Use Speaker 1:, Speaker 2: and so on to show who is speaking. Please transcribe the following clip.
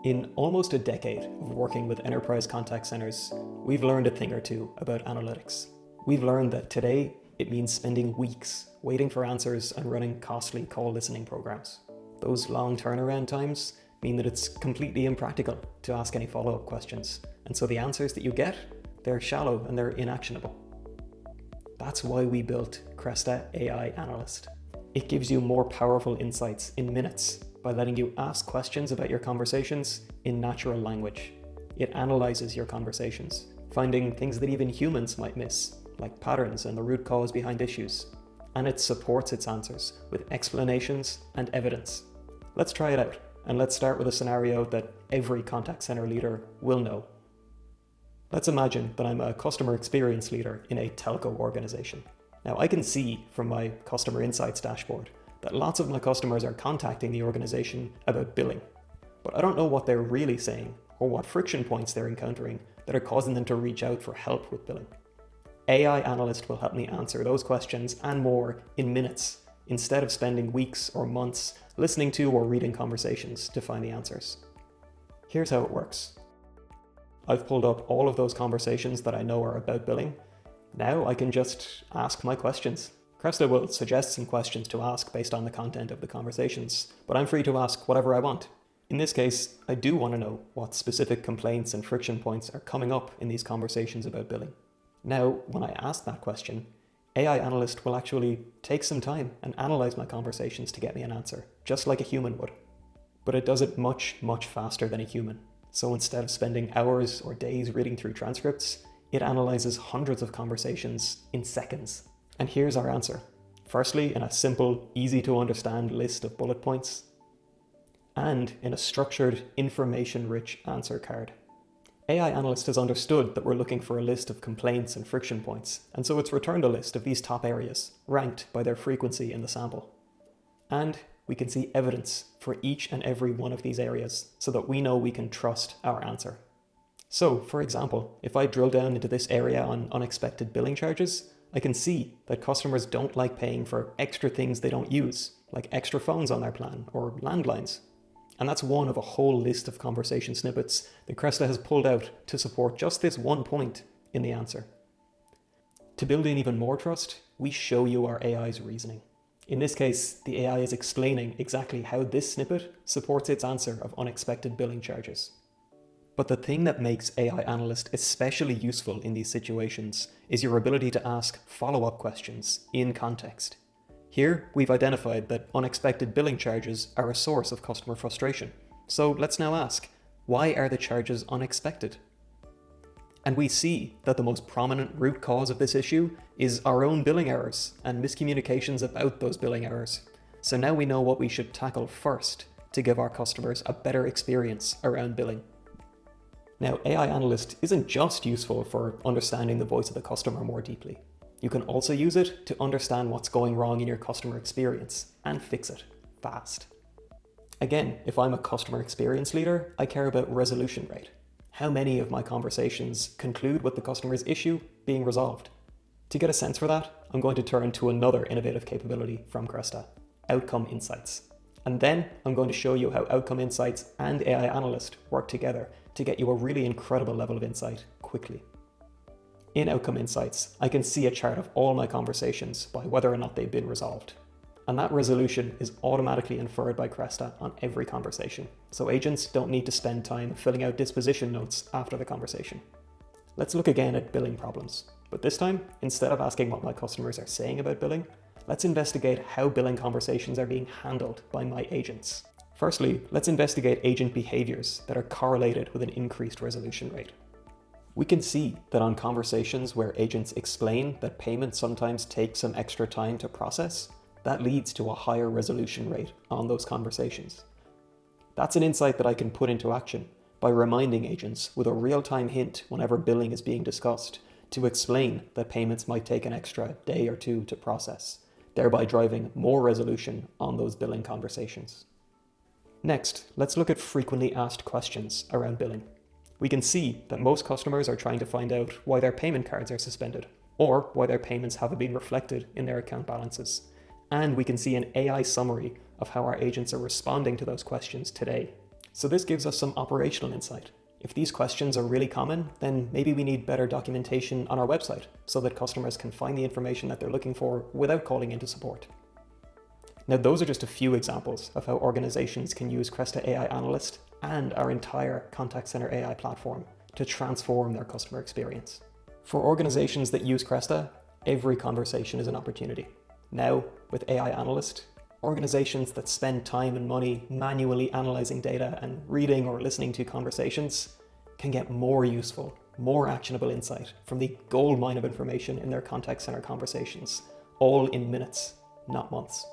Speaker 1: In almost a decade of working with enterprise contact centers, we've learned a thing or two about analytics. We've learned that today it means spending weeks waiting for answers and running costly call listening programs. Those long turnaround times mean that it's completely impractical to ask any follow-up questions, and so the answers that you get, they're shallow and they're inactionable. That's why we built Cresta AI Analyst. It gives you more powerful insights in minutes by letting you ask questions about your conversations in natural language. It analyzes your conversations, finding things that even humans might miss, like patterns and the root cause behind issues. And it supports its answers with explanations and evidence. Let's try it out, and let's start with a scenario that every contact center leader will know. Let's imagine that I'm a customer experience leader in a telco organization. Now, I can see from my customer insights dashboard that lots of my customers are contacting the organization about billing, but I don't know what they're really saying or what friction points they're encountering that are causing them to reach out for help with billing. AI Analyst will help me answer those questions and more in minutes, instead of spending weeks or months listening to or reading conversations to find the answers. Here's how it works. I've pulled up all of those conversations that I know are about billing. Now I can just ask my questions. Cresta will suggest some questions to ask based on the content of the conversations, but I'm free to ask whatever I want. In this case, I do want to know what specific complaints and friction points are coming up in these conversations about billing. Now, when I ask that question, AI Analyst will actually take some time and analyze my conversations to get me an answer, just like a human would. But it does it much, much faster than a human. So instead of spending hours or days reading through transcripts, it analyzes hundreds of conversations in seconds. And here's our answer. Firstly, in a simple, easy to understand list of bullet points, and in a structured, information-rich answer card. AI Analyst has understood that we're looking for a list of complaints and friction points, and so it's returned a list of these top areas, ranked by their frequency in the sample. And we can see evidence for each and every one of these areas so that we know we can trust our answer. So, for example, if I drill down into this area on unexpected billing charges, I can see that customers don't like paying for extra things they don't use, like extra phones on their plan or landlines. And that's one of a whole list of conversation snippets that Cresta has pulled out to support just this one point in the answer. To build in even more trust, we show you our AI's reasoning. In this case, the AI is explaining exactly how this snippet supports its answer of unexpected billing charges. But the thing that makes AI Analyst especially useful in these situations is your ability to ask follow-up questions in context. Here, we've identified that unexpected billing charges are a source of customer frustration. So let's now ask, why are the charges unexpected? And we see that the most prominent root cause of this issue is our own billing errors and miscommunications about those billing errors. So now we know what we should tackle first to give our customers a better experience around billing. Now, AI Analyst isn't just useful for understanding the voice of the customer more deeply. You can also use it to understand what's going wrong in your customer experience and fix it fast. Again, if I'm a customer experience leader, I care about resolution rate. How many of my conversations conclude with the customer's issue being resolved? To get a sense for that, I'm going to turn to another innovative capability from Cresta, Outcome Insights. And then I'm going to show you how Outcome Insights and AI Analyst work together to get you a really incredible level of insight quickly. In Outcome Insights, I can see a chart of all my conversations by whether or not they've been resolved. And that resolution is automatically inferred by Cresta on every conversation, so agents don't need to spend time filling out disposition notes after the conversation. Let's look again at billing problems, but this time, instead of asking what my customers are saying about billing, let's investigate how billing conversations are being handled by my agents. Firstly, let's investigate agent behaviors that are correlated with an increased resolution rate. We can see that on conversations where agents explain that payments sometimes take some extra time to process, that leads to a higher resolution rate on those conversations. That's an insight that I can put into action by reminding agents with a real-time hint whenever billing is being discussed to explain that payments might take an extra day or two to process, thereby driving more resolution on those billing conversations. Next, let's look at frequently asked questions around billing. We can see that most customers are trying to find out why their payment cards are suspended, or why their payments haven't been reflected in their account balances. And we can see an AI summary of how our agents are responding to those questions today. So this gives us some operational insight. If these questions are really common, then maybe we need better documentation on our website so that customers can find the information that they're looking for without calling into support. Now, those are just a few examples of how organizations can use Cresta AI Analyst and our entire contact center AI platform to transform their customer experience. For organizations that use Cresta, every conversation is an opportunity. Now, with AI Analyst, organizations that spend time and money manually analyzing data and reading or listening to conversations can get more useful, more actionable insight from the goldmine of information in their contact center conversations, all in minutes, not months.